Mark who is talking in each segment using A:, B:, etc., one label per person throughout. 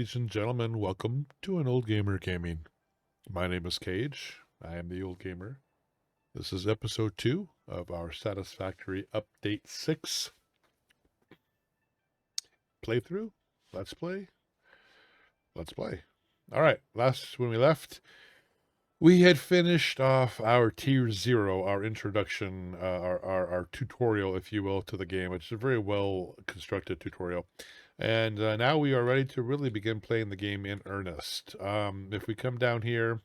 A: ladies and gentlemen. Welcome to an Old Gamer Gaming. My name is Kage. I am the Old Gamer. This is episode 2 of our Satisfactory Update 6 playthrough. Let's play. Let's play. All right. When we left, we had finished off our Tier 0, our introduction, our tutorial, if you will, to the game, which is a very well constructed tutorial. And now we are ready to really begin playing the game in earnest. If we come down here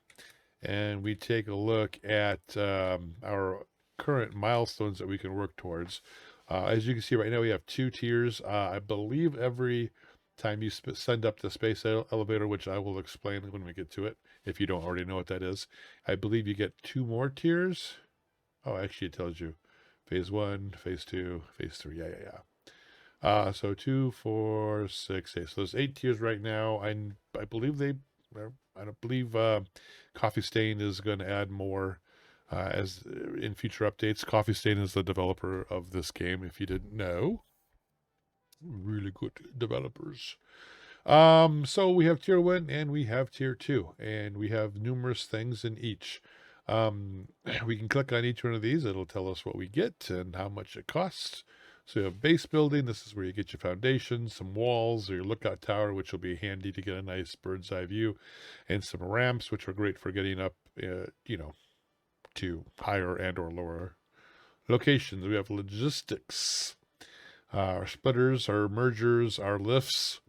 A: and we take a look at our current milestones that we can work towards, as you can see right now, we have 2 tiers. I believe every time you send up the space elevator, which I will explain when we get to it, if you don't already know what that is, I believe you get 2 more tiers. Oh, actually, it tells you phase 1, phase 2, phase 3. Yeah. So 2, 4, 6, 8. So there's 8 tiers right now. I believe I don't believe Coffee Stain is going to add more as in future updates. Coffee Stain is the developer of this game, if you didn't know. Really good developers. So we have tier 1 and we have tier 2, and we have numerous things in each. We can click on each one of these. It'll tell us what we get and how much it costs. So you have base building. This is where you get your foundation, some walls, or your lookout tower, which will be handy to get a nice bird's eye view, and some ramps, which are great for getting up, to higher and or lower locations. We have logistics, our splitters, our mergers, our lifts,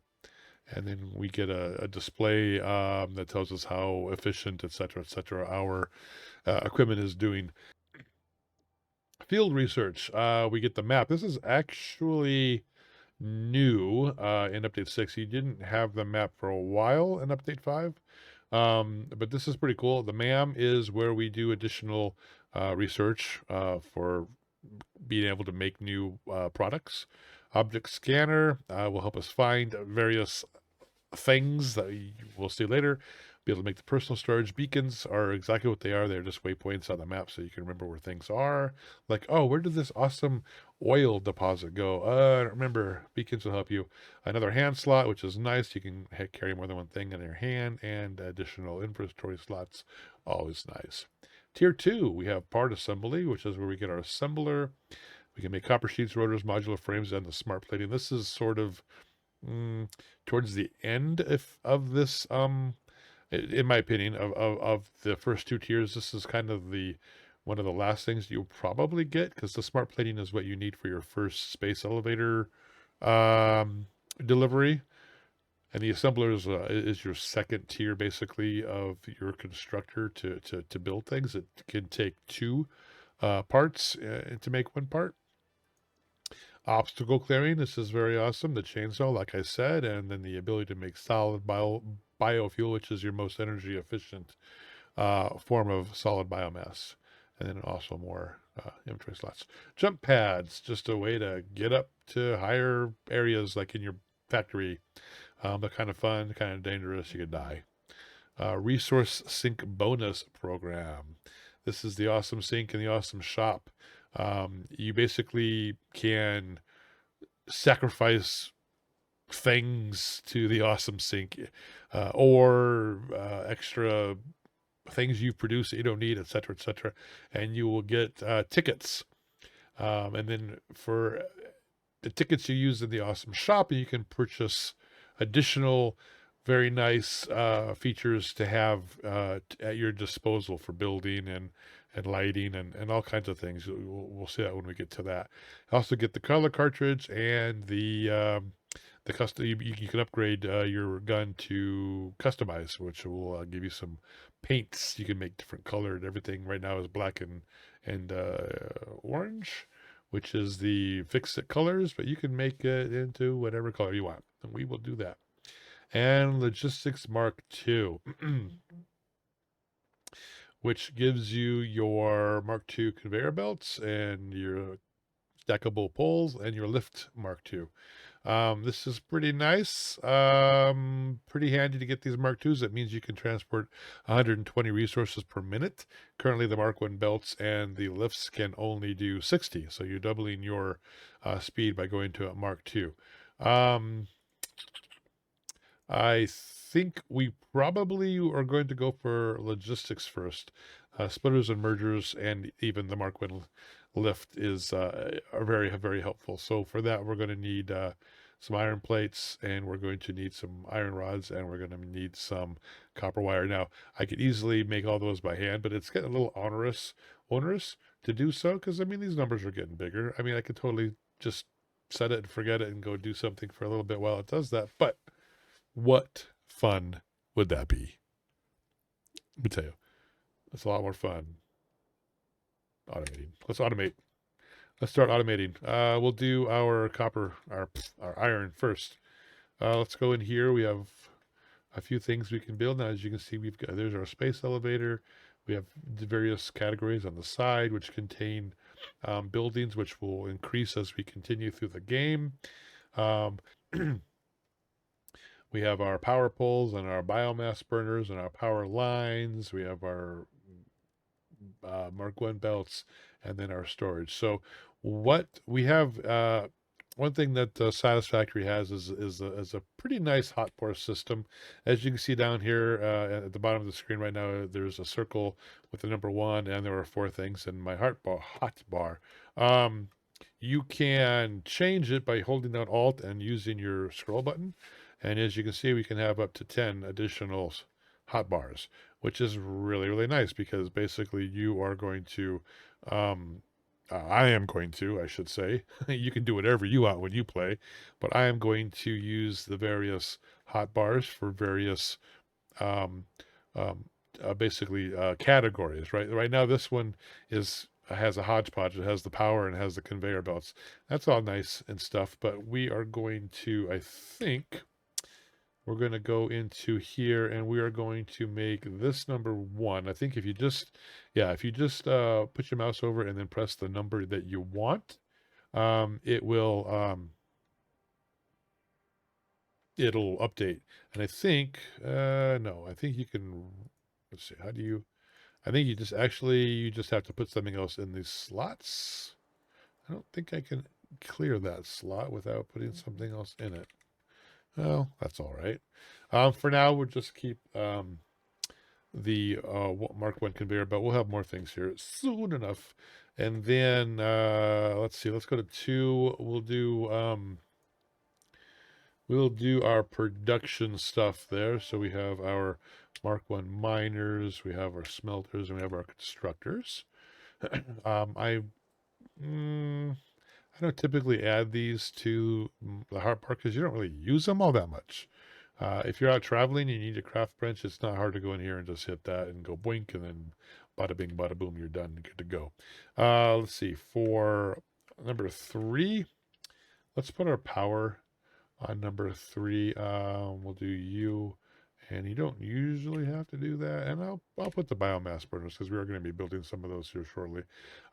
A: and then we get a display that tells us how efficient, etc., our equipment is doing. Field research, we get the map. This is actually new in Update 6. You didn't have the map for a while in Update 5, but this is pretty cool. The MAM is where we do additional research for being able to make new products. Object scanner will help us find various things that we'll see later. Be able to make the personal storage. Beacons are exactly what they are. They're just waypoints on the map so you can remember where things are. Like, oh, where did this awesome oil deposit go? I don't remember. Beacons will help you. Another hand slot, which is nice. You can carry more than one thing in your hand, and additional inventory slots. Always nice. Tier 2, we have part assembly, which is where we get our assembler. We can make copper sheets, rotors, modular frames, and the smart plating. This is sort of towards the end of this, in my opinion, of the first 2 tiers. This is kind of one of the last things you'll probably get, because the smart plating is what you need for your first space elevator delivery. And the assembler is your second tier, basically, of your constructor to build things. It can take 2 parts to make 1 part. Obstacle clearing, this is very awesome. The chainsaw, like I said, and then the ability to make solid biofuel, which is your most energy efficient form of solid biomass. And then also more inventory slots. Jump pads, just a way to get up to higher areas like in your factory. They're kind of fun, kind of dangerous. You could die. Resource sink bonus program. This is the awesome sink and the awesome shop. You basically can sacrifice things to the awesome sink, or extra things you've produced that you don't need, etc., and you will get tickets. And then for the tickets you use in the awesome shop, you can purchase additional very nice features to have at your disposal for building and lighting and all kinds of things. We'll see that when we get to that. Also get the color cartridge and the custom. You can upgrade your gun to customize, which will give you some paints. You can make different colored. Everything right now is black and orange, which is the fix-it colors, but you can make it into whatever color you want, and we will do that. And Logistics Mark II, which gives you your Mark II conveyor belts and your stackable poles and your lift Mark II. This is pretty nice. Pretty handy to get these Mark IIs. That means you can transport 120 resources per minute. Currently, the Mark I belts and the lifts can only do 60. So you're doubling your speed by going to a Mark II. I think we probably are going to go for logistics first. Splitters and mergers, and even the Mark 1 lift are very helpful. So for that, we're going to need some iron plates, and we're going to need some iron rods, and we're going to need some copper wire. Now, I could easily make all those by hand, but it's getting a little onerous to do so because I mean these numbers are getting bigger. I mean I could totally just set it and forget it and go do something for a little bit while it does that, but what fun would that be? Let me tell you, it's a lot more fun automating. Let's automate. Let's start automating. We'll do our copper, our iron first. Let's go in here. We have a few things we can build. Now, as you can see, there's our space elevator. We have the various categories on the side, which contain buildings, which will increase as we continue through the game. Um, We have our power poles and our biomass burners and our power lines. We have our Mark 1 belts and then our storage. So what we have, one thing that Satisfactory has is a pretty nice hot pour system. As you can see down here at the bottom of the screen right now, there's a circle with the number 1, and there are 4 things in my hot bar. You can change it by holding down Alt and using your scroll button. And as you can see, we can have up to 10 additional hot bars, which is really nice because basically you are going to, I am going to, I should say, you can do whatever you want when you play, but I am going to use the various hot bars for various, um, um, basically categories. Right now, this one has a hodgepodge. It has the power and it has the conveyor belts. That's all nice and stuff, but we are going to, I think we're going to go into here and we are going to make this number 1. I think if you just, yeah, if you just put your mouse over and then press the number that you want, it will, it'll update. And I think, no, I think you can, let's see, how do you, I think you just have to put something else in these slots. I don't think I can clear that slot without putting something else in it. Well, that's all right. For now, we'll just keep the Mark 1 conveyor belt. We'll have more things here soon enough. And then, let's see, let's go to 2. We'll do our production stuff there. So we have our Mark 1 miners, we have our smelters, and we have our constructors. I don't typically add these to the hard part because you don't really use them all that much. If you're out traveling and you need a craft bench, it's not hard to go in here and just hit that and go boink, and then bada bing, bada boom, you're done and good to go. Let's see, for number 3, let's put our power on number 3. We'll do you, and you don't usually have to do that. And I'll put the biomass burners because we are going to be building some of those here shortly.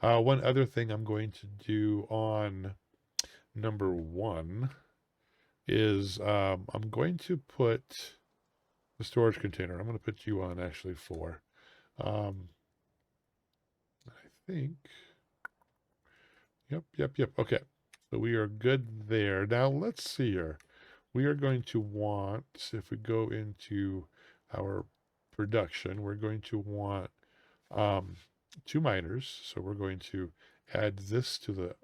A: One other thing I'm going to do on number 1 is I'm going to put the storage container. I'm going to put you on actually 4. I think. Yep. Okay. So we are good there. Now let's see here. We are going to want, if we go into our production, we're going to want 2 miners. So we're going to add this to the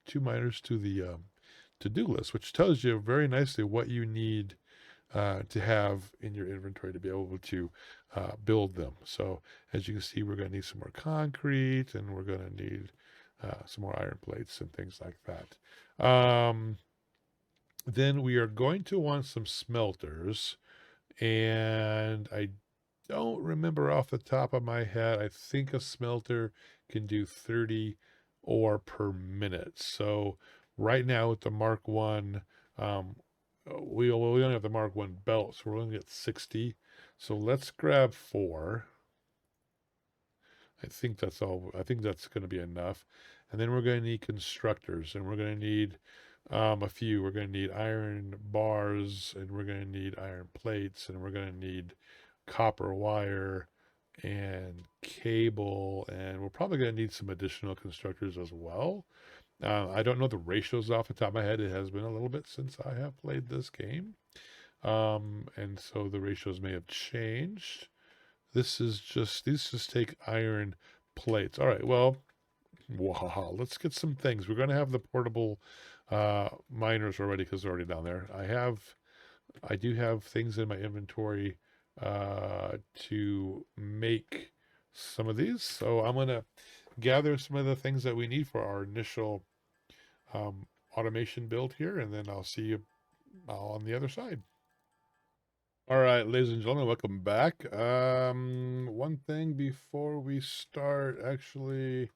A: 2 miners to the to-do list, which tells you very nicely what you need to have in your inventory to be able to build them. So as you can see, we're going to need some more concrete, and we're going to need some more iron plates and things like that. Then we are going to want some smelters, and I don't remember off the top of my head. I think a smelter can do 30 ore per minute. So right now with the Mark 1, we only have the Mark 1 belt, so we're only at 60. So let's grab 4. I think that's all. I think that's going to be enough. And then we're going to need constructors, and we're going to need a few. We're going to need iron bars, and we're going to need iron plates, and we're going to need copper wire and cable, and we're probably going to need some additional constructors as well. I don't know the ratios off the top of my head. It has been a little bit since I have played this game. And so the ratios may have changed. These just take iron plates. All right, well, wow, let's get some things. We're going to have the portable miners already because they're already down there. I do have things in my inventory to make some of these. So I'm going to gather some of the things that we need for our initial um, automation build here, and then I'll see you on the other side. All right, ladies and gentlemen, welcome back. One thing before we start, actually,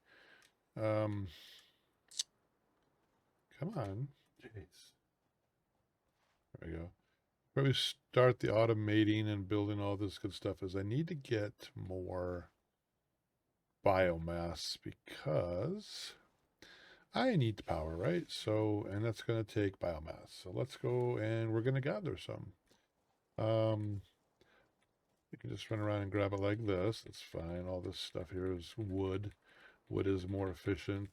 A: um, come on, jeez, there we go. Before we start the automating and building all this good stuff, is I need to get more biomass because I need the power, right? So, and that's going to take biomass. So let's go and we're going to gather some. You can just run around and grab it like this. That's fine. All this stuff here is wood. Wood is more efficient.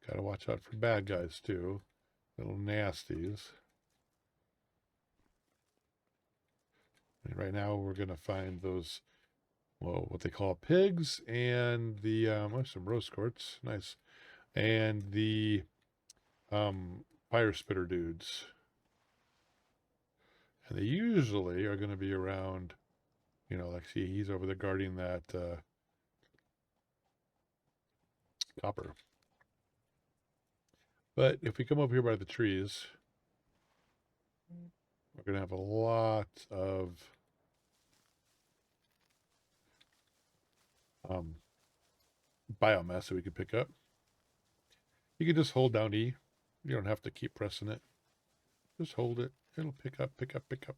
A: Got to watch out for bad guys too. Little nasties. And right now we're going to find those, well, what they call pigs and the, some roast quartz. Nice. And the fire spitter dudes. And they usually are going to be around, like, see, he's over there guarding that copper. But if we come over here by the trees, we're going to have a lot of biomass that we can pick up. You can just hold down E. You don't have to keep pressing it. Just hold it. It'll pick up, pick up, pick up.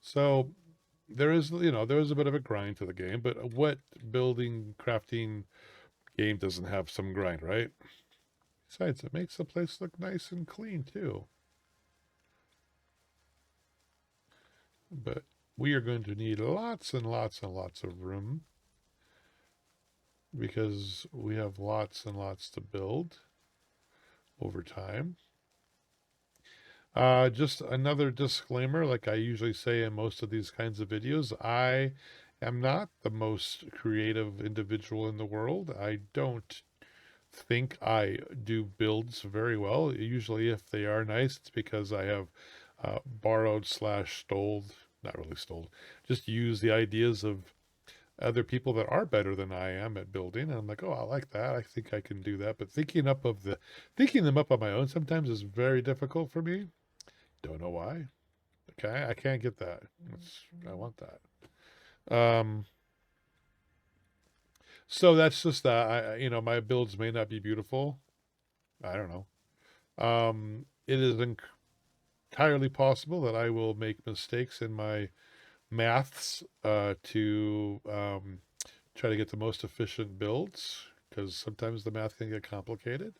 A: So there is a bit of a grind to the game, but what building, crafting game doesn't have some grind, right? Besides, it makes the place look nice and clean too. But we are going to need lots and lots and lots of room because we have lots and lots to build over time. Just another disclaimer, like I usually say in most of these kinds of videos, I am not the most creative individual in the world. I don't think I do builds very well. Usually if they are nice, it's because I have borrowed / stole, not really stole, just use the ideas of other people that are better than I am at building. And I'm like, oh, I like that. I think I can do that. But thinking them up on my own sometimes is very difficult for me. Don't know why. Okay, I can't get that. I want that. So that's just that. My builds may not be beautiful. I don't know. It is entirely possible that I will make mistakes in my maths to try to get the most efficient builds, because sometimes the math can get complicated.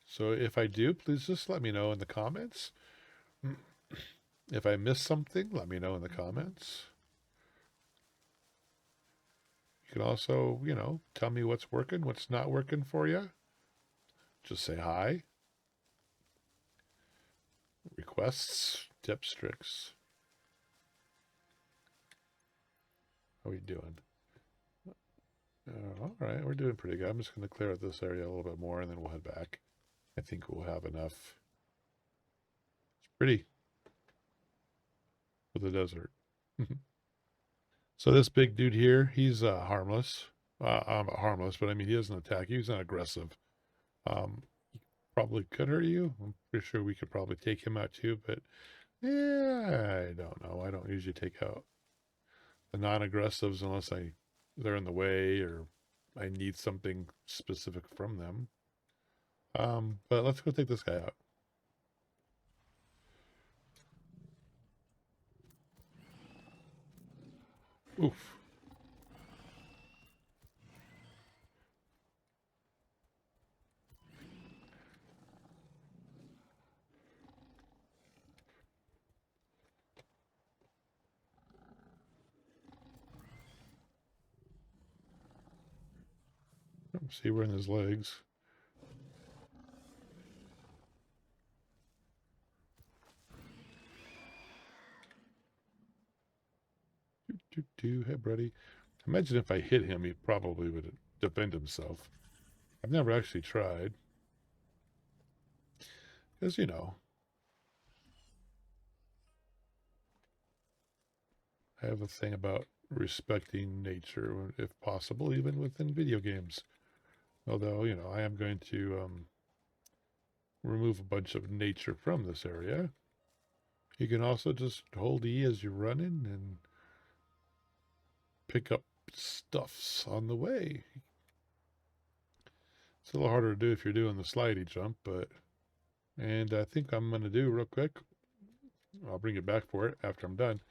A: So if I do, please just let me know in the comments. If I miss something, let me know in the comments. You can also, tell me what's working, what's not working for you. Just say hi. Requests, tips, tricks. How are we doing? All right, we're doing pretty good. I'm just going to clear out this area a little bit more and then we'll head back. I think we'll have enough. It's pretty for the desert. So this big dude here, he's harmless. Harmless, but I mean, he doesn't attack you. He's not aggressive. He probably could hurt you. I'm pretty sure we could probably take him out too, but yeah, I don't know. I don't usually take out the non-aggressives unless they're in the way or I need something specific from them. But let's go take this guy out. Oof. See, we're in his legs. Hey, buddy. Imagine if I hit him, he probably would defend himself. I've never actually tried. Because, you know, I have a thing about respecting nature, if possible, even within video games. Although, you know, I am going to remove a bunch of nature from this area. You can also just hold E as you're running and pick up stuffs on the way. It's a little harder to do if you're doing the slidey jump, but... And I think I'm going to do real quick, I'll bring it back for it after I'm done,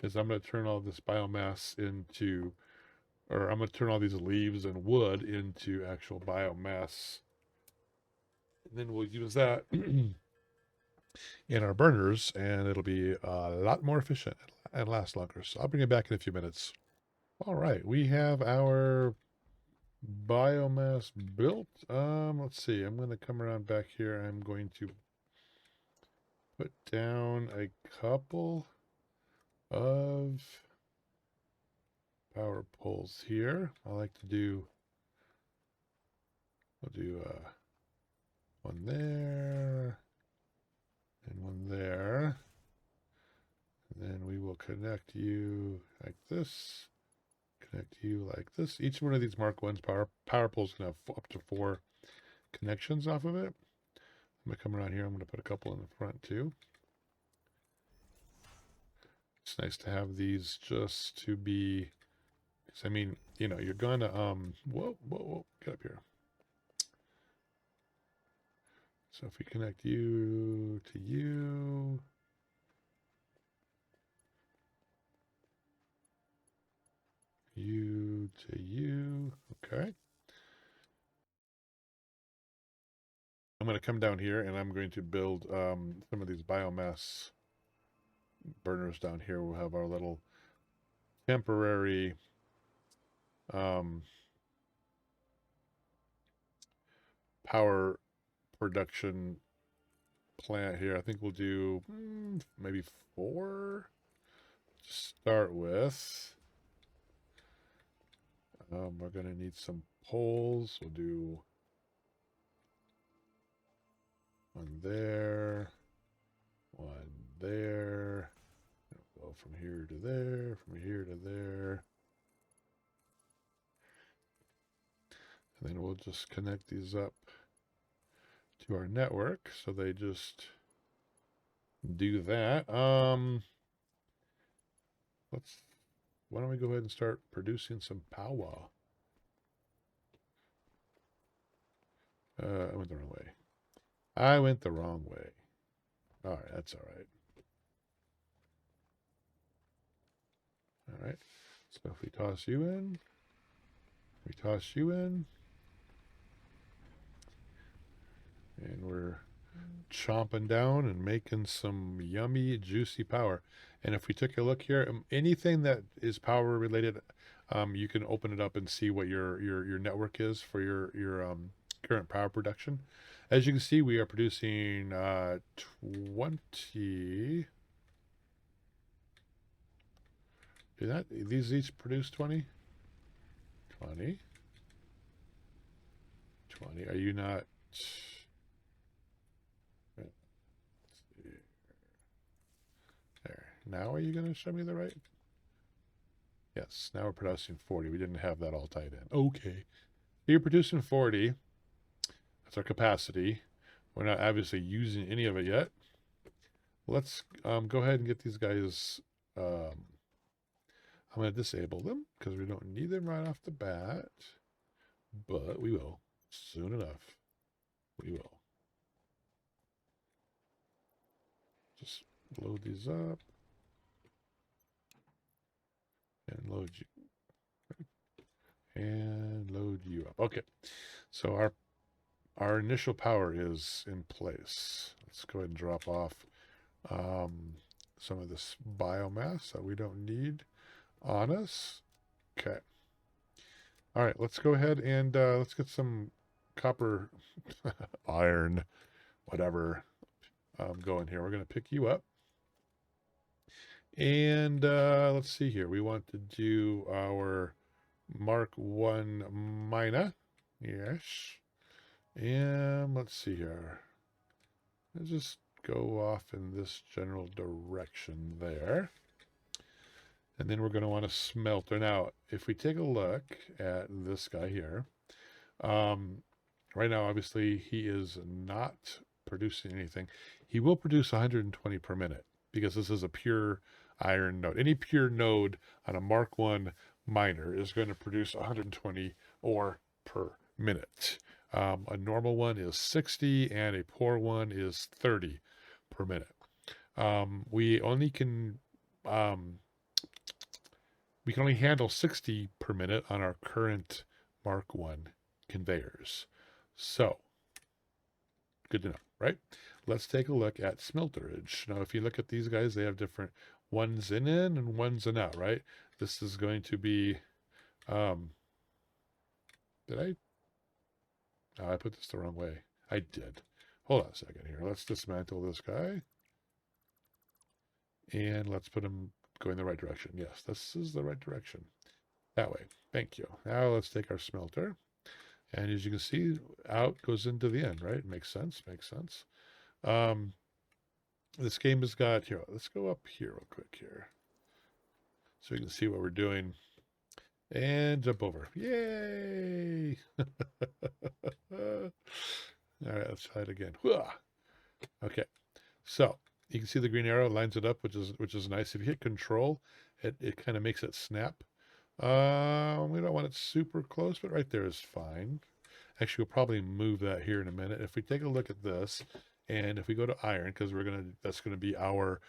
A: is I'm going to turn all this biomass into, or I'm going to turn all these leaves and wood into actual biomass. And then we'll use that in our burners, and it'll be a lot more efficient and last longer. So I'll bring it back in a few minutes. All right, we have our biomass built. Let's see. I'm going to come around back here. I'm going to put down a couple of power poles here. I like to do, we'll do one there and one there. And then we will connect you like this, connect you like this. Each one of these Mark 1's power poles can have up to 4 connections off of it. I'm going to come around here. I'm going to put a couple in the front too. It's nice to have these just to be, because I mean, you know, you're going to, whoa, get up here. So if we connect you to you, you to you, okay. I'm going to come down here and I'm going to build some of these biomass burners down here. We'll have our little temporary power production plant here. I think we'll do maybe 4 to start with. We're going to need some poles. We'll do one there, one there. Go from here to there, from here to there. And then we'll just connect these up to our network. So they just do that. Why don't we go ahead and start producing some power? I went the wrong way. I went the wrong way. All right, that's all right. All right. So if we toss you in, we toss you in, and we're chomping down and making some yummy, juicy power. And if we took a look here, anything that is power related, you can open it up and see what your network is for your current power production. As you can see, we are producing 20. These each produce 20? 20. 20. Are you not? There. Now are you going to show me the right? Yes. Now we're producing 40. We didn't have that all tied in. Okay. You're producing 40. That's our capacity. We're not obviously using any of it yet. Let's go ahead and get these guys. I'm going to disable them because we don't need them right off the bat. But we will. Soon enough. We will. Just load these up. And load you. And load you up. Okay. So our initial power is in place. Let's go ahead and drop off some of this biomass that we don't need on us. Okay. All right, let's go ahead and let's get some copper, iron, whatever, going here. We're going to pick you up. And let's see here. We want to do our Mark 1 mina. Yes. And let's see here. Let's just go off in this general direction there. And then we're going to want to smelter. Now, if we take a look at this guy here, right now, obviously, he is not producing anything. He will produce 120 per minute because this is a pure iron node. Any pure node on a Mark 1 miner is going to produce 120 ore per minute. A normal one is 60 and a poor one is 30 per minute. We only can handle 60 per minute on our current Mark 1 conveyors. So, good to know, right? Let's take a look at smelterage. Now, if you look at these guys, they have different ones in and ones in out, right? This is going to be, did I? Oh, I put this the wrong way. I did. Hold on a second here. Let's dismantle this guy. And let's put him going the right direction. Yes, this is the right direction. That way. Thank you. Now let's take our smelter. And as you can see, out goes into the end, right? Makes sense. Makes sense. This game has got here. Let's go up here real quick here. So you can see what we're doing. And jump over. Yay! All right, let's try it again. Okay. So you can see the green arrow lines it up, which is nice. If you hit control, it kind of makes it snap. We don't want it super close, but right there is fine. Actually, we'll probably move that here in a minute. If we take a look at this, and if we go to iron, because that's gonna be our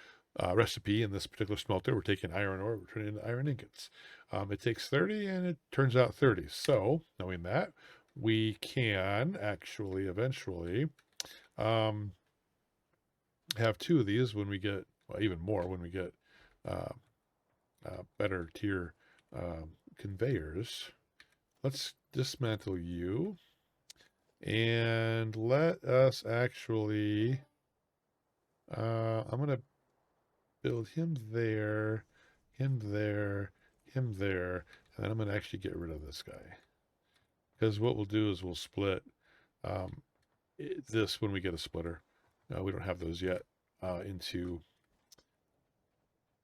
A: recipe in this particular smelter. We're taking iron ore, we're turning it into iron ingots. It takes 30, and it turns out 30. So knowing that, we can actually eventually have two of these when we get, well, even more when we get better tier conveyors. Let's dismantle you and let us actually, I'm going to build him there, him there, him there, and then I'm going to actually get rid of this guy. Because what we'll do is we'll split this when we get a splitter. We don't have those yet into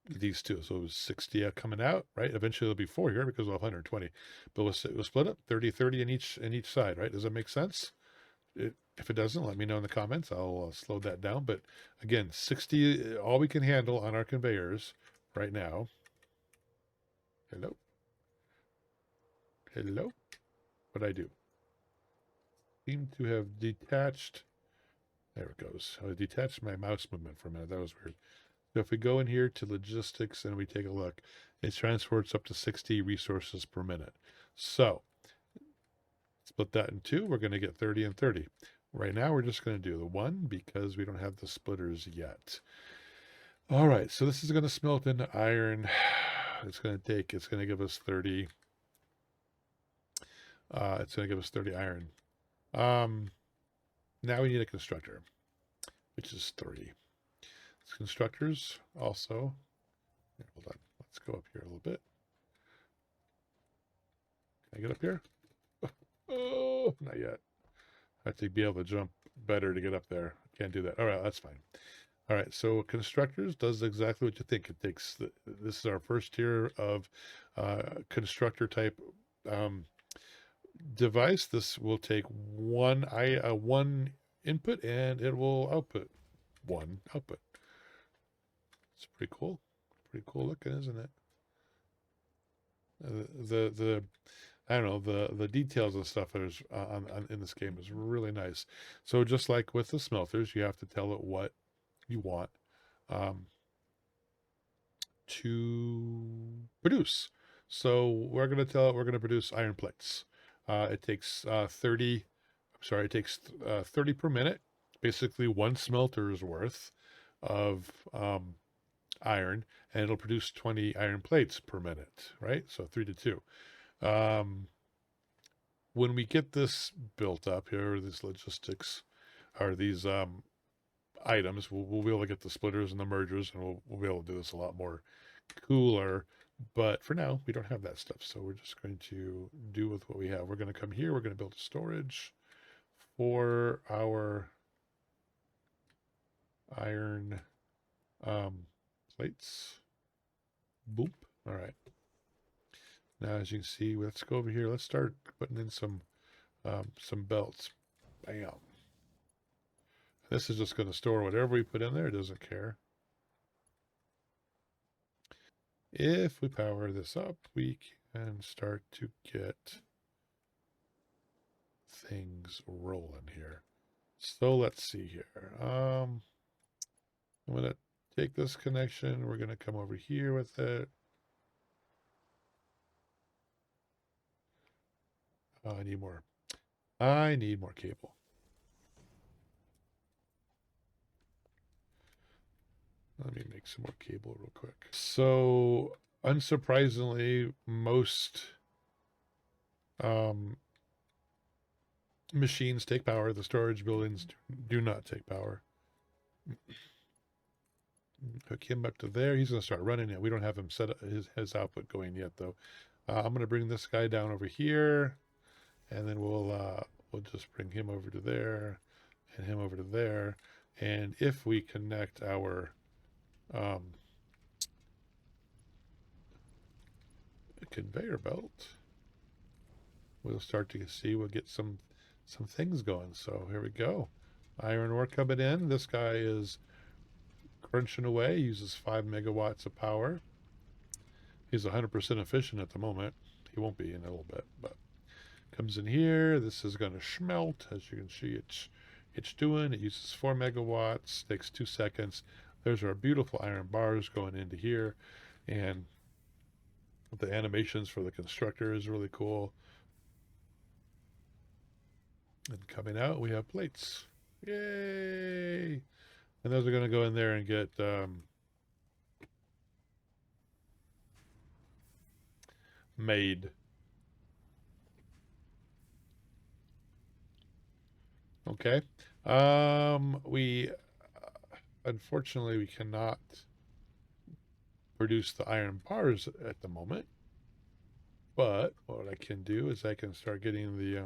A: these two. So it was 60 coming out, right? Eventually it'll be 4 here because we'll have 120. But we'll split up 30 in each side, right? Does that make sense? If it doesn't, let me know in the comments. I'll slow that down. But again, 60, all we can handle on our conveyors right now. Hello? Hello? What'd I do? Seem to have detached. There it goes. I detached my mouse movement for a minute. That was weird. So if we go in here to logistics and we take a look, it transports up to 60 resources per minute. So split that in two, we're going to get 30 and 30. Right now, we're just going to do the one because we don't have the splitters yet. All right, so this is going to smelt into iron. It's going to give us 30. It's going to give us 30 iron. Now we need a constructor, which is 3. Constructors also. Here, hold on. Let's go up here a little bit. Can I get up here? Oh, not yet. I have to be able to jump better to get up there. Can't do that. All right, that's fine. All right, so constructors does exactly what you think. It takes this is our first tier of constructor type device. This will take one input and it will output one output. It's pretty cool. Pretty cool looking, isn't it? The I don't know, the details and stuff is in this game is really nice. So just like with the smelters, you have to tell it what you want to produce. So we're going to tell it we're going to produce iron plates. It takes 30. It takes 30 per minute. Basically, one smelter's worth of iron, and it'll produce 20 iron plates per minute, right? So 3 to 2. When we get this built up here, these logistics, or these items. We'll be able to get the splitters and the mergers, and we'll be able to do this a lot more cooler. But for now, we don't have that stuff, so we're just going to do with what we have. We're going to come here. We're going to build a storage for our iron plates. Boop. All right. Now, as you can see, let's go over here. Let's start putting in some belts. Bam. This is just going to store whatever we put in there. It doesn't care. If we power this up, we can start to get things rolling here. So let's see here. I'm going to take this connection. We're going to come over here with it. Oh, I need more. I need more cable. Let me make some more cable real quick. So, unsurprisingly, most machines take power. The storage buildings do not take power. Hook him up to there. He's going to start running it. We don't have him set up his output going yet, though. I'm going to bring this guy down over here, and then we'll just bring him over to there, and him over to there. And if we connect our conveyor belt, we'll start to see, we'll get some things going. So here we go. Iron ore coming in. This guy is crunching away, uses 5 megawatts of power. He's 100% efficient at the moment. He won't be in a little bit, but comes in here. This is going to smelt. As you can see, it's doing. It uses 4 megawatts, takes 2 seconds. There's our beautiful iron bars going into here, and the animations for the constructor is really cool. And coming out, we have plates. Yay! And those are going to go in there and get made. Okay. We unfortunately we cannot produce the iron bars at the moment. But what I can do is I can start getting the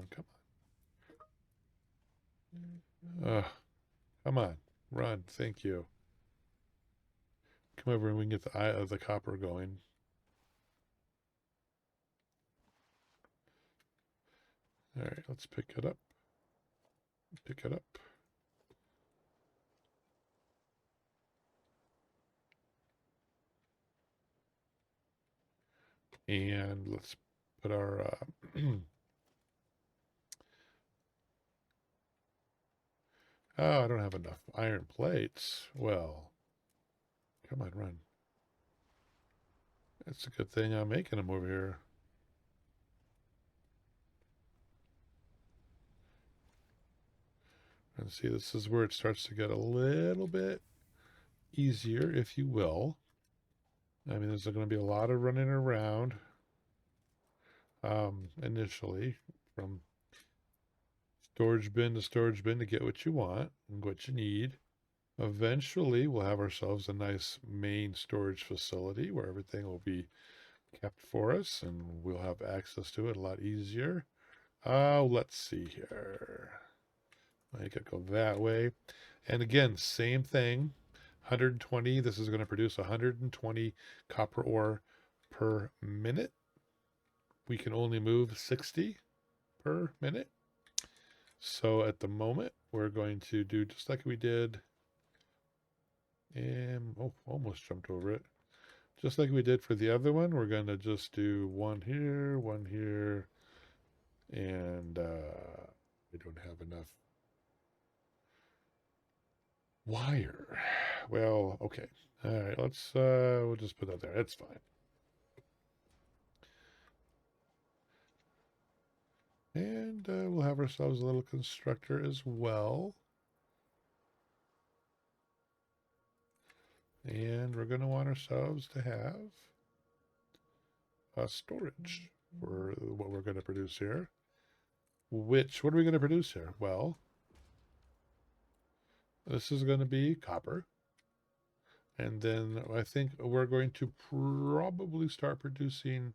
A: come on, run. Thank you. Come over and we can get the copper going. All right, let's pick it up. Pick it up. And let's put our oh, I don't have enough iron plates. Well, come on, run. It's a good thing I'm making them over here. And see, this is where it starts to get a little bit easier, if you will. I mean, there's going to be a lot of running around initially from storage bin to storage bin to get what you want and what you need. Eventually, we'll have ourselves a nice main storage facility where everything will be kept for us and we'll have access to it a lot easier. Let's see here. I could go that way. And again, same thing. 120. This is going to produce 120 copper ore per minute. We can only move 60 per minute. So at the moment, we're going to do just like we did. And oh, almost jumped over it. Just like we did for the other one, we're going to just do one here, and we don't have enough wire. Well, okay. All right, let's we'll just put that there. It's fine. And we'll have ourselves a little constructor as well. And we're going to want ourselves to have storage for what we're going to produce here. What are we going to produce here? Well, This is going to be copper. And then I think we're going to probably start producing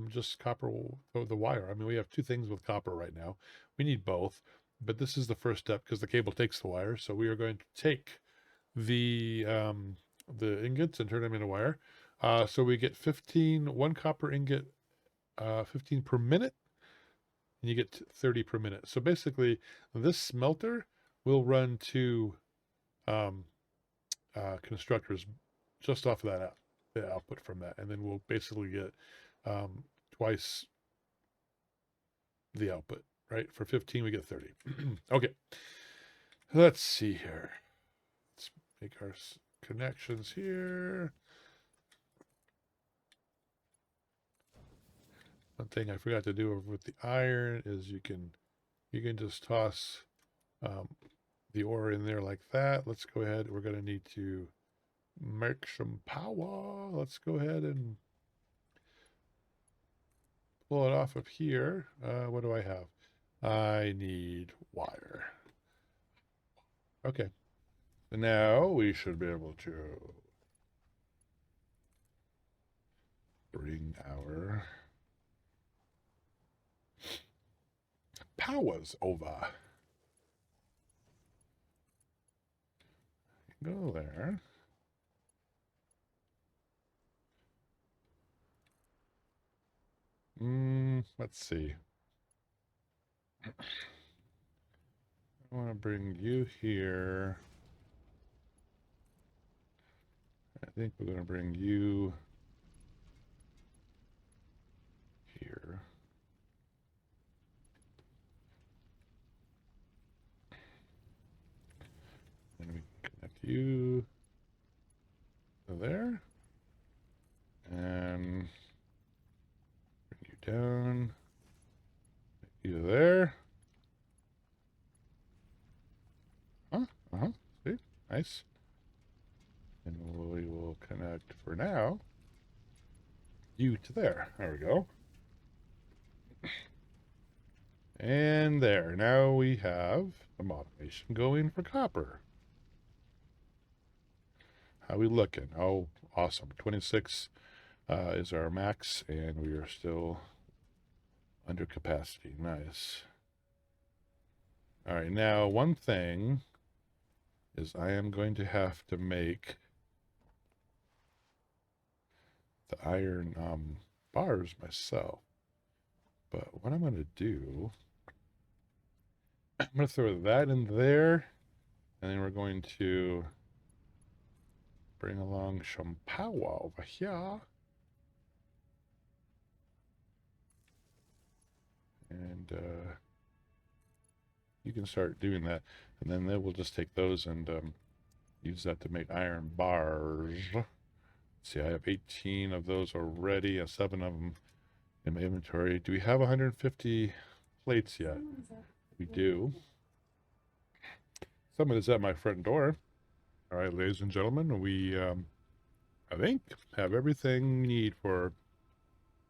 A: just copper, the wire. I mean, we have two things with copper right now. We need both, but this is the first step because the cable takes the wire. So we are going to take the ingots and turn them into wire. So we get 1 copper ingot, 15 per minute, and you get 30 per minute. So basically, this smelter will run two um, constructors just off of that the output from that, and then we'll basically get twice the output. Right, for 15 we get 30. Okay, let's see here. Let's make our connections here. One thing I forgot to do with the iron is you can just toss the ore in there like that. Let's go ahead. We're going to need to make some power. Let's go ahead and pull it off of here. What do I have? I need wire. Okay. So now we should be able to bring our powers over. Go there. Let's see. I want to bring you here. I think we're going to bring you here. And we can connect you to there. And bring you down. You there. See? Nice. And we will connect for now you to there. There we go. And there. Now we have some automation going for copper. How we looking? Oh, awesome. 26 is our max, and we are still under capacity. Nice. All right, now one thing is I am going to have to make the iron bars myself. But what I'm going to do, I'm going to throw that in there, and then we're going to bring along some power over here. And you can start doing that. And then we'll just take those and use that to make iron bars. Let's see, I have 18 of those already, and 7 of them in my inventory. Do we have 150 plates yet? We do. Someone is at my front door. All right, ladies and gentlemen, we, I think, have everything we need for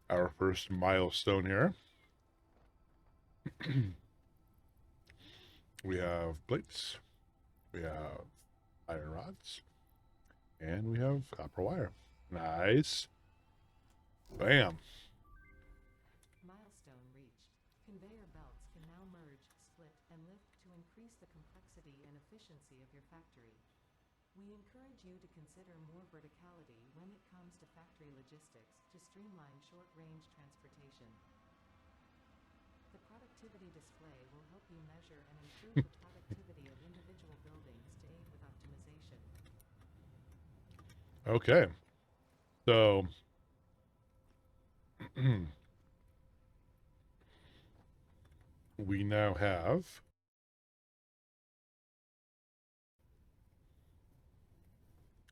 A: our first milestone here. We have plates, we have iron rods, and we have copper wire. Nice. Bam.
B: Milestone reached. Conveyor belts can now merge, split, and lift to increase the complexity and efficiency of your factory. We encourage you to consider more verticality when it comes to factory logistics to streamline short-range transportation. The productivity display will help you measure and improve the productivity of individual buildings to aid with optimization.
A: Okay. So, we now have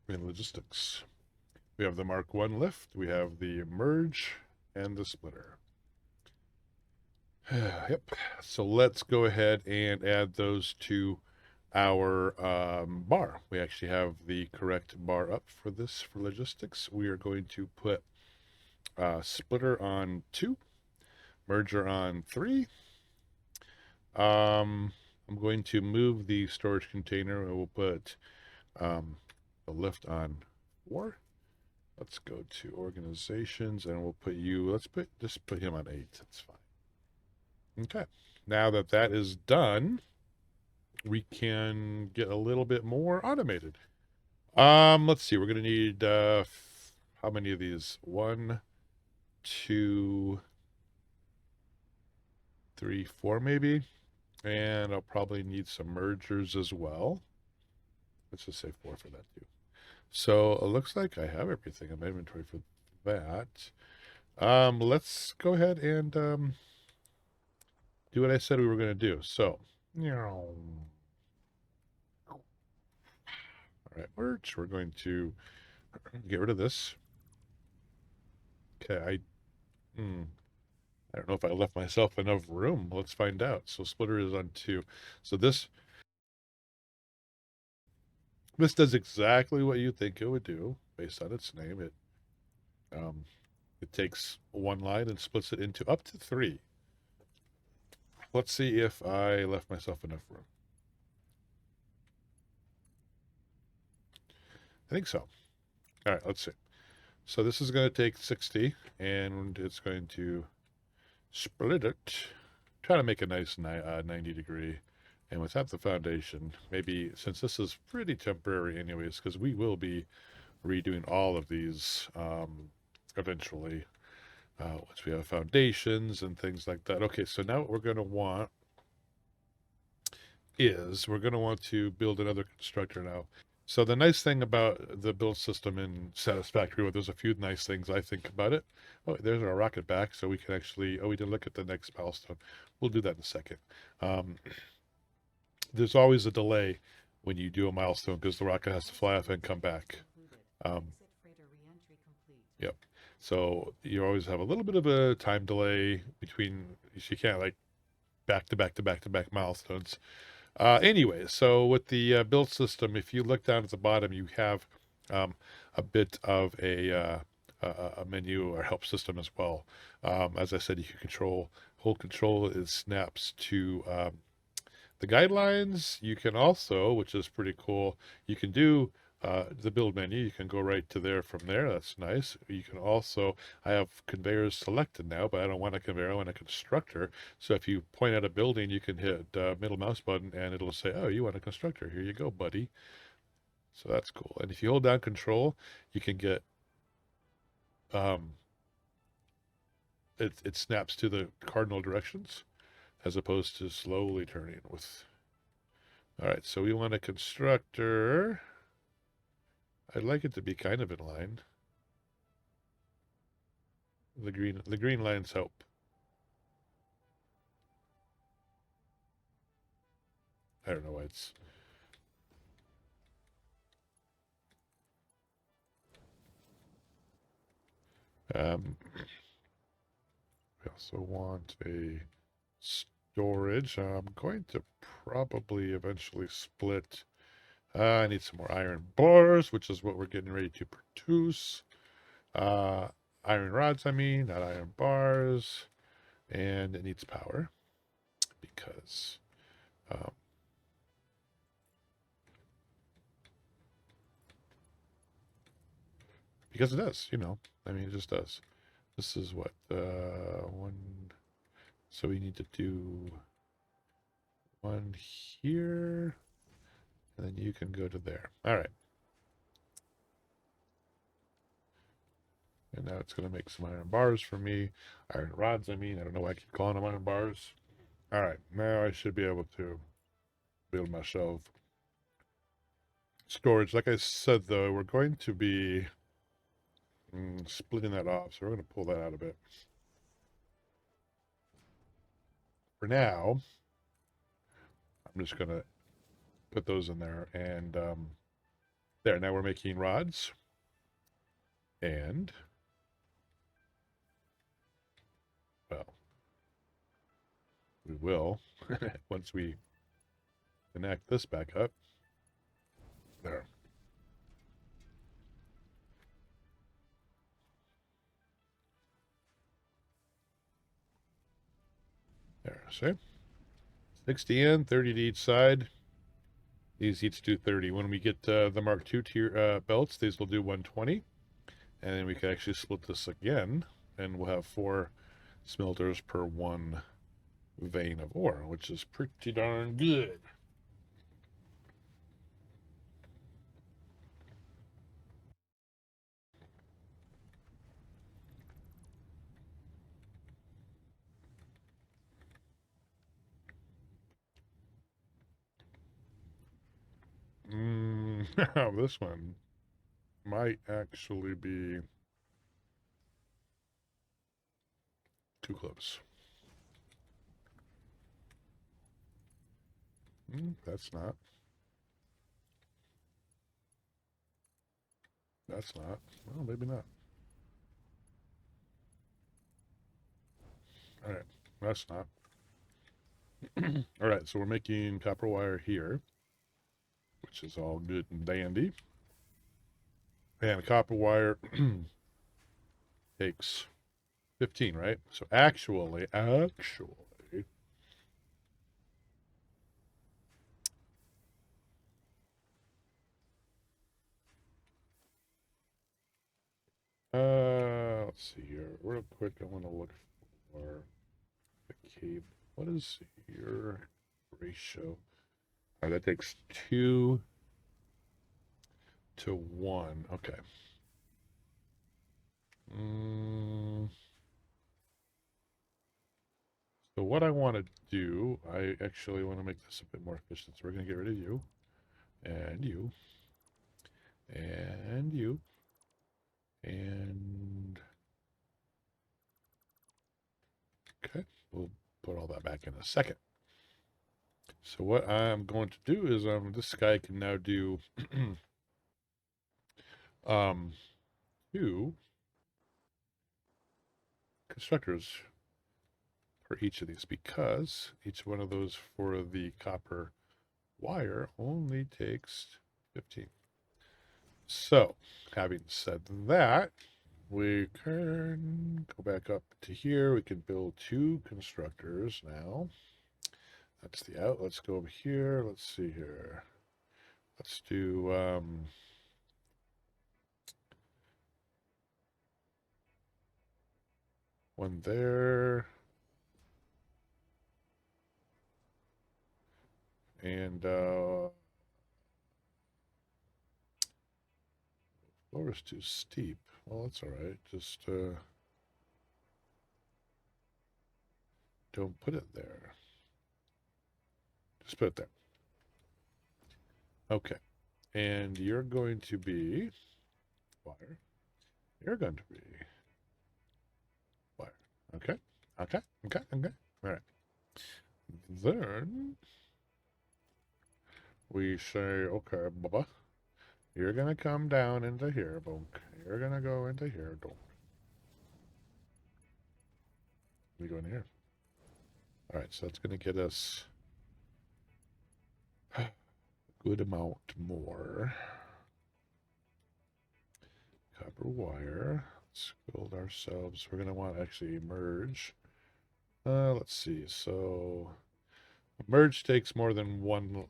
A: in logistics. We have the Mark 1 lift, we have the merge, and the splitter. Yep. So let's go ahead and add those to our bar. We actually have the correct bar up for this for logistics. We are going to put splitter on 2, merger on 3. I'm going to move the storage container and we'll put the lift on 4. Let's go to organizations and we'll put you, just put him on 8. That's fine. Okay. Now that that is done, we can get a little bit more automated. Let's see. We're going to need, how many of these? 1, 2, 3, 4 maybe. And I'll probably need some mergers as well. Let's just say 4 for that too. So it looks like I have everything in my inventory for that. Let's go ahead and do what I said we were going to do. So, all right, merge. We're going to get rid of this. Okay, I don't know if I left myself enough room. Let's find out. So splitter is on 2. So this does exactly what you think it would do based on its name. It takes one line and splits it into up to 3. Let's see if I left myself enough room. I think so. All right, let's see. So this is going to take 60, and it's going to split it. Try to make a nice 90 degree. And without the foundation, maybe, since this is pretty temporary anyways, because we will be redoing all of these eventually once we have foundations and things like that. Okay, so now what we're going to want is we're going to want to build another constructor now. So the nice thing about the build system in Satisfactory, well, there's a few nice things I think about it. Oh, there's our rocket back, so we can actually, we didn't look at the next milestone. We'll do that in a second. There's always a delay when you do a milestone because the rocket has to fly off and come back. Yep. So you always have a little bit of a time delay between, you can't like back to back to back to back milestones. Anyway, so with the build system, if you look down at the bottom, you have a bit of a menu or help system as well. As I said, you can hold control. It snaps to the guidelines. You can also, which is pretty cool, you can do the build menu. You can go right to there from there. That's nice. You can also, I have conveyors selected now, but I don't want a conveyor. I want a constructor. So if you point at a building, you can hit middle mouse button and it'll say, oh, you want a constructor. Here you go, buddy. So that's cool. And if you hold down control, you can get, it snaps to the cardinal directions as opposed to slowly turning with. All right, so we want a constructor. I'd like it to be kind of in line. The green lines help. I don't know why it's. We also want a storage. I'm going to probably eventually split. I need some more iron bars, which is what we're getting ready to produce. Iron rods, I mean, not iron bars. And it needs power because it does, I mean, it just does. This is what, 1, so we need to do 1 here, and then you can go to there. All right. And now it's going to make some iron bars for me. Iron rods, I mean. I don't know why I keep calling them iron bars. All right. Now I should be able to build myself storage. Like I said, though, we're going to be splitting that off. So we're going to pull that out a bit. For now, I'm just going to put those in there. And there. Now we're making rods. And, well, we will once we connect this back up. There. There, see? 60 in, 30 to each side. These each do 30. When we get the Mark II tier belts, these will do 120. And then we can actually split this again, and we'll have 4 smelters per 1 vein of ore, which is pretty darn good. This one might actually be too close. That's not. That's not. Well, maybe not. All right, that's not. All right, so we're making copper wire here, which is all good and dandy. And copper wire takes 15, right? So actually, let's see here. Real quick, I want to look for the cave. What is your ratio? Oh, that takes 2 to 1. Okay. So what I want to do, I actually want to make this a bit more efficient. So we're going to get rid of you, and you, and you, and okay. We'll put all that back in a second. So what I'm going to do is this guy can now do 2 constructors for each of these, because each one of those for the copper wire only takes 15. So, having said that, we can go back up to here. We can build 2 constructors now. That's the out. Let's go over here. Let's see here. Let's do one there. And floor is too steep. Well, that's all right. Just don't put it there. Just put it there. Okay. And you're going to be wire. You're going to be wire. Okay. Okay. Okay. Okay. All right. Then we say, okay, Bubba, you're going to come down into here, Bonk. You're going to go into here, Donk. We go in here. All right, so that's going to get us a good amount more copper wire. Let's build ourselves. We're going to want to actually merge. Let's see. So merge takes more than one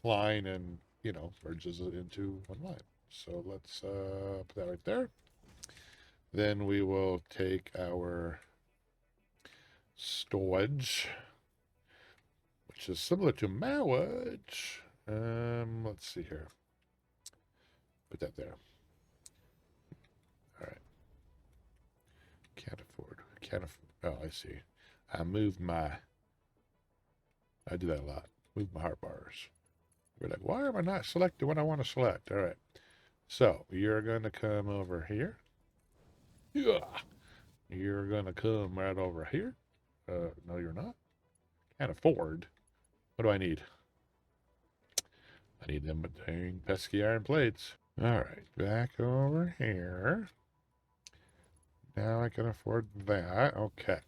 A: line and, merges it into one line. So let's put that right there. Then we will take our storage, which is similar to marriage. Let's see here. Put that there. All right. Can't afford. Oh, I see. I do that a lot. Move my heart bars. We're like, why am I not selecting what I want to select? All right. So you're going to come over here. Yeah. You're going to come right over here. No, you're not. Can't afford. What do I need? I need them dang pesky iron plates. All right. Back over here. Now I can afford that. Okay.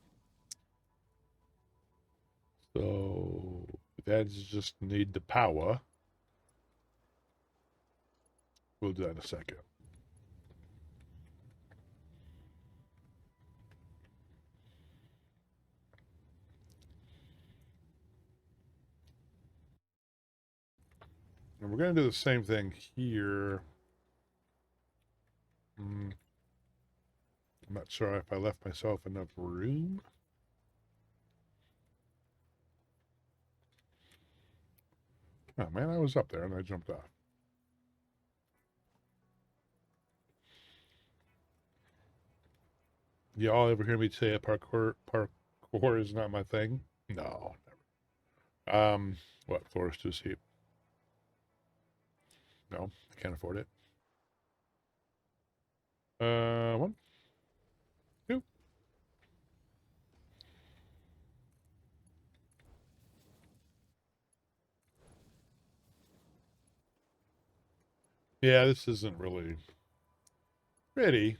A: So that's just need the power. We'll do that in a second. And we're going to do the same thing here. I'm not sure if I left myself enough room. Oh, man, I was up there and I jumped off. Y'all ever hear me say parkour is not my thing? No, never. What, floor is too steep? No, I can't afford it. One, two. Yeah, this isn't really pretty.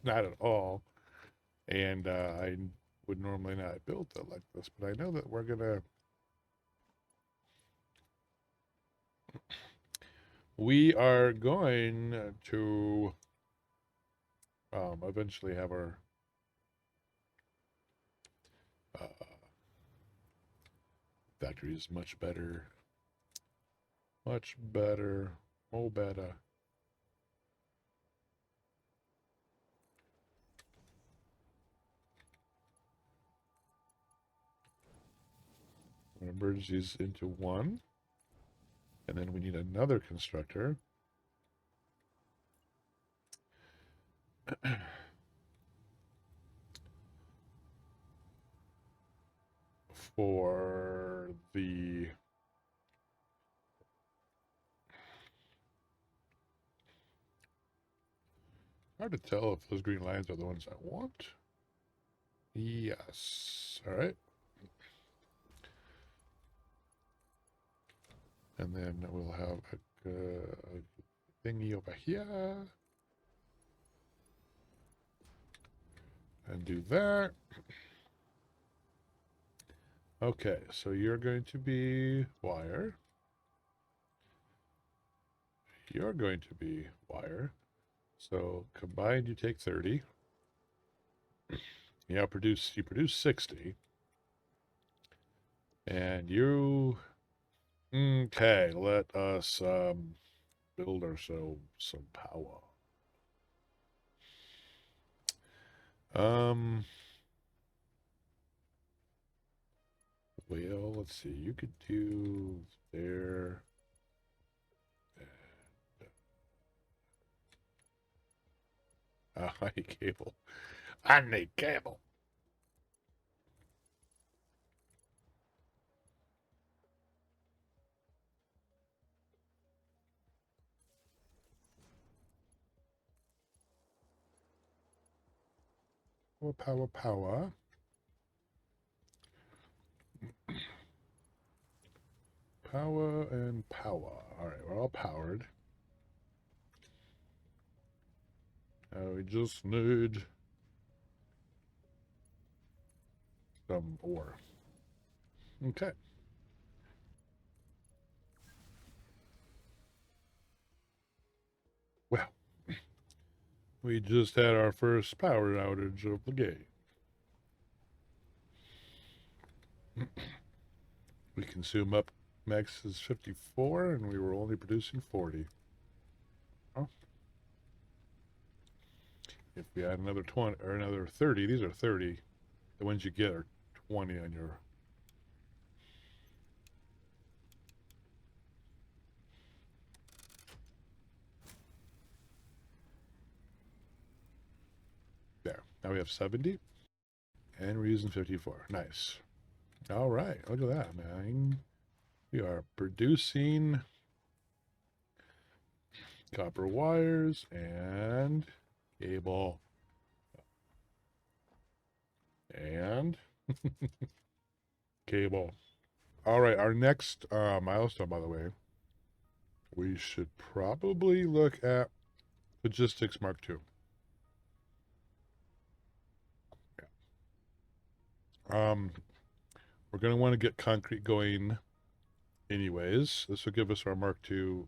A: Not at all. And I would normally not build it like this, but I know that we're gonna. We are going to eventually have our uh, factories much better, more better. I'm gonna merge these into one, and then we need another constructor. For the hard to tell if those green lines are the ones I want. Yes. All right. And then we'll have a thingy over here. And do that. Okay, so you're going to be wire. You're going to be wire. So combined, you take 30. You produce 60. And you okay, let us build ourselves some power. Well, let's see. You could do there. I need cable. I need cable. Power, power. Power and power. All right, we're all powered. Now we just need some ore. Okay. Well, we just had our first power outage of the game. We consume up max is 54 and we were only producing 40. Oh. If we add another 20 or another 30, these are 30. The ones you get are 20 on your. There. Now we have 70. And we're using 54. Nice. All right. Look at that, man. We are producing copper wires and cable. And cable. All right. Our next milestone, by the way, we should probably look at Logistics Mark II. We're going to want to get concrete going anyways. This will give us our Mark II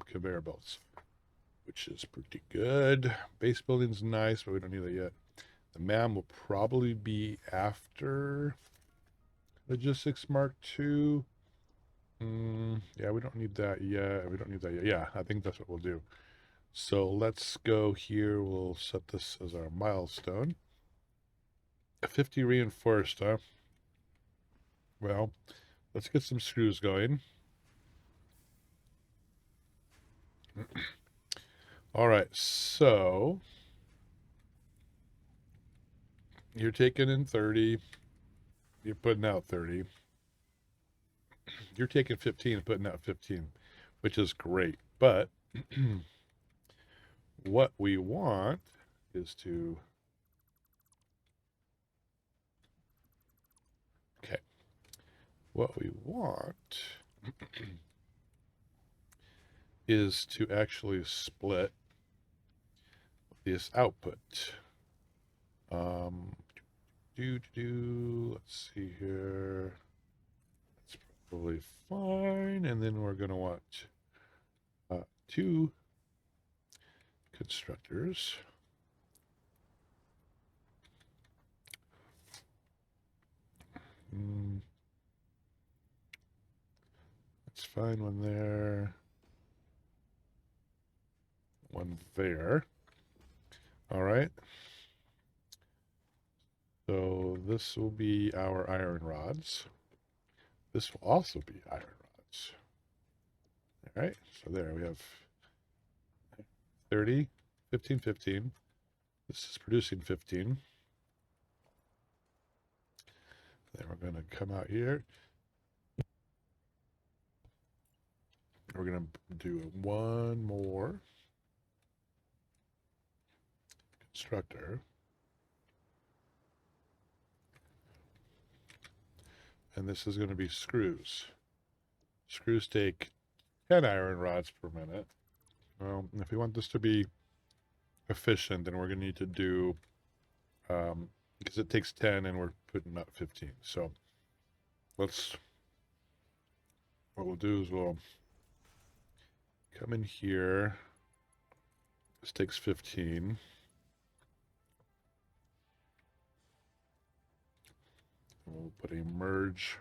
A: conveyor belts, which is pretty good. Base building's nice, but we don't need that yet. The MAM will probably be after Logistics Mark II. Yeah, we don't need that yet. We don't need that yet. Yeah, I think that's what we'll do. So let's go here. We'll set this as our milestone. 50 reinforced, huh? Well, let's get some screws going. All right, so you're taking in 30. You're putting out 30. You're taking 15 and putting out 15, which is great. But what we want is to... Okay. What we want is to actually split this output. Let's see here. That's probably fine. And then we're going to want two constructors. That's fine. One there. One there. All right. So this will be our iron rods. This will also be iron rods. All right. So there we have 30, 15, 15. This is producing 15. Then we're going to come out here. We're going to do one more constructor. And this is going to be screws. Screws take 10 iron rods per minute. Well, if we want this to be efficient, then we're going to need to do, because it takes 10 and we're putting out 15. So what we'll do is we'll come in here. This takes 15. We'll put a merge.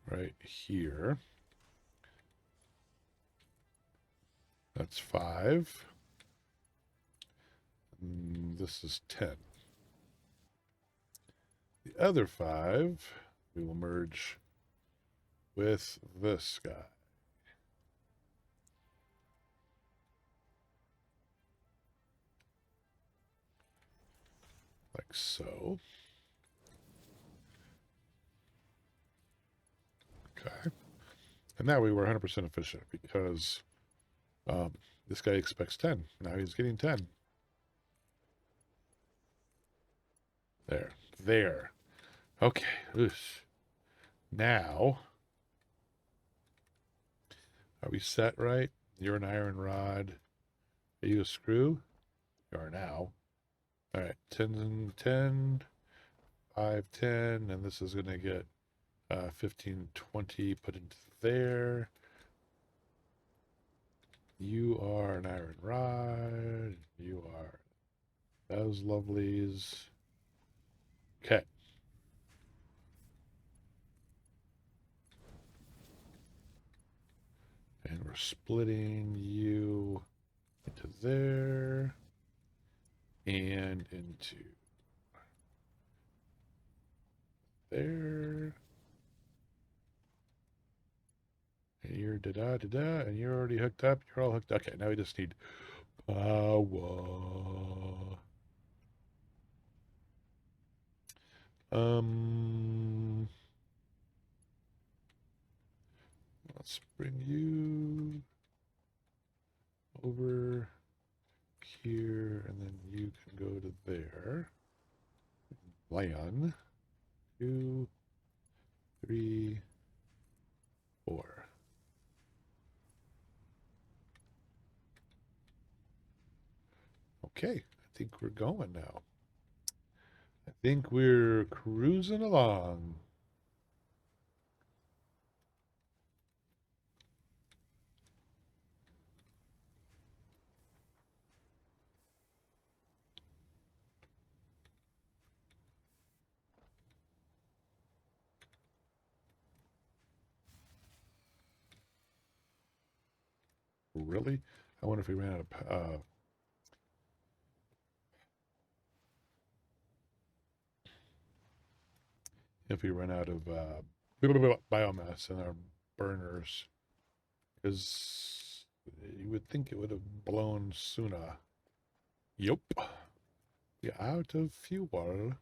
A: Right here. That's 5. And this is 10. The other 5 we will merge with this guy. Like so. Okay. And that way we're 100% efficient because this guy expects 10. Now he's getting 10. There. There. Okay. Oosh. Now, are we set right? You're an iron rod. Are you a screw? You are now. All right. 10 and 10. 5, 10. And this is going to get 15, 20 put into there. You are an iron rod. You are those lovelies. Okay. And we're splitting you into there and into there. And you're da-da, and you're already hooked up. You're all hooked up. Okay, now we just need power. Let's bring you over here, and then you can go to there. 1, 2, 3, 4. Okay, I think we're going now. I think we're cruising along. Really? I wonder if we ran out of biomass in our burners, because you would think it would have blown sooner. Yup. We're out of fuel.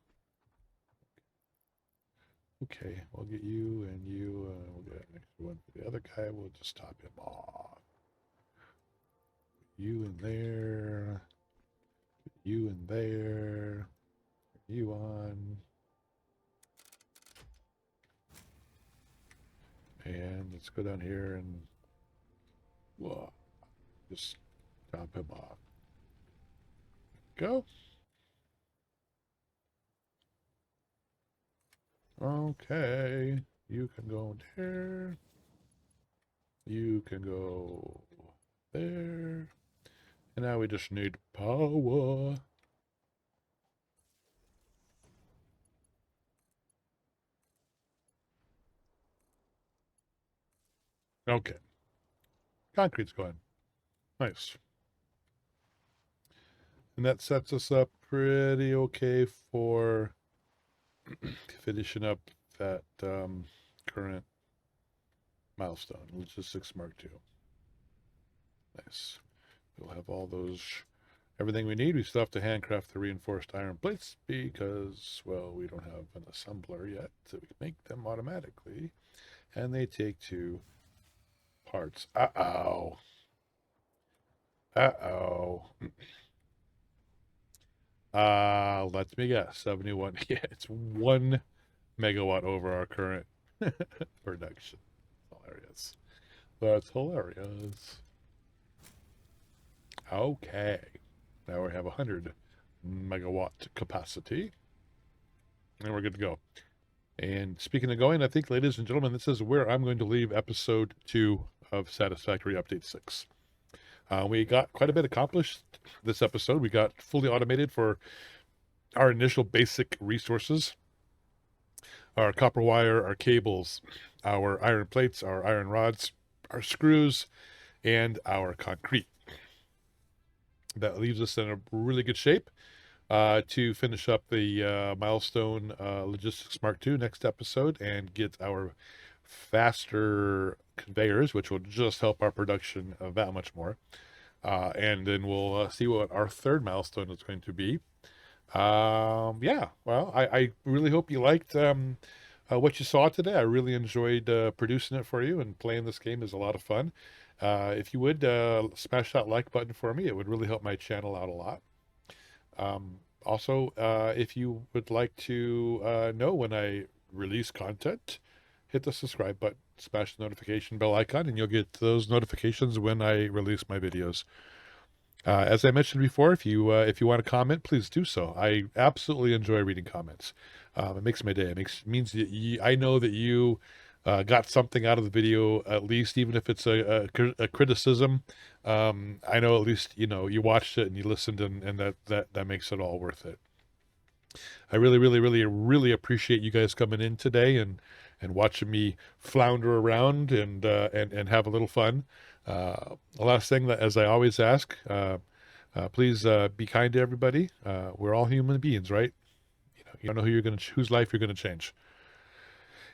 A: Okay, we'll get you and you. We'll get an extra one for the other guy. We'll just top him off. You in there. You in there. You on. And let's go down here and whoa, just top him off. Go. Okay. You can go there. You can go there. And now we just need power. Okay. Concrete's going. Nice. And that sets us up pretty okay for finishing up that current milestone, Logistics Mark II. Nice. We'll have all those, everything we need. We still have to handcraft the reinforced iron plates because, well, we don't have an assembler yet, so we make them automatically. And they take 2 parts. Uh-oh. Uh-oh. Let me guess. 71. Yeah, it's 1 megawatt over our current production. Hilarious. That's hilarious. Okay. Now we have 100 megawatt capacity. And we're good to go. And speaking of going, I think, ladies and gentlemen, this is where I'm going to leave episode 2 of Satisfactory Update 6. We got quite a bit accomplished this episode. We got fully automated for our initial basic resources. Our copper wire, our cables, our iron plates, our iron rods, our screws, and our concrete. That leaves us in a really good shape to finish up the milestone Logistics Mark II next episode and get our faster conveyors, which will just help our production that much more. And then we'll see what our third milestone is going to be. Yeah, well, I really hope you liked what you saw today. I really enjoyed producing it for you, and playing this game is a lot of fun. If you would smash that like button for me, it would really help my channel out a lot. Also, if you would like to know when I release content, hit the subscribe button, smash the notification bell icon, and you'll get those notifications when I release my videos. As I mentioned before, if you want to comment, please do so. I absolutely enjoy reading comments. It makes my day. It means that I know that you got something out of the video, at least, even if it's a criticism. I know at least you watched it and you listened, and that makes it all worth it. I really, really, really, really appreciate you guys coming in today and watching me flounder around and have a little fun. The last thing, that, as I always ask, please be kind to everybody. We're all human beings, right? You don't know whose life you're gonna change,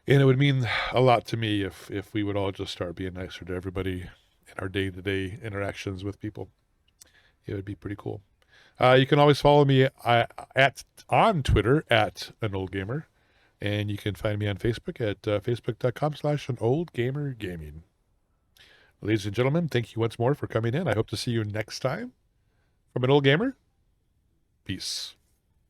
A: and it would mean a lot to me if we would all just start being nicer to everybody in our day-to-day interactions with people. It would be pretty cool. You can always follow me on Twitter at an old gamer, and you can find me on Facebook at facebook.com/anoldgamergaming. Ladies and gentlemen, thank you once more for coming in. I hope to see you next time. From an old gamer, peace.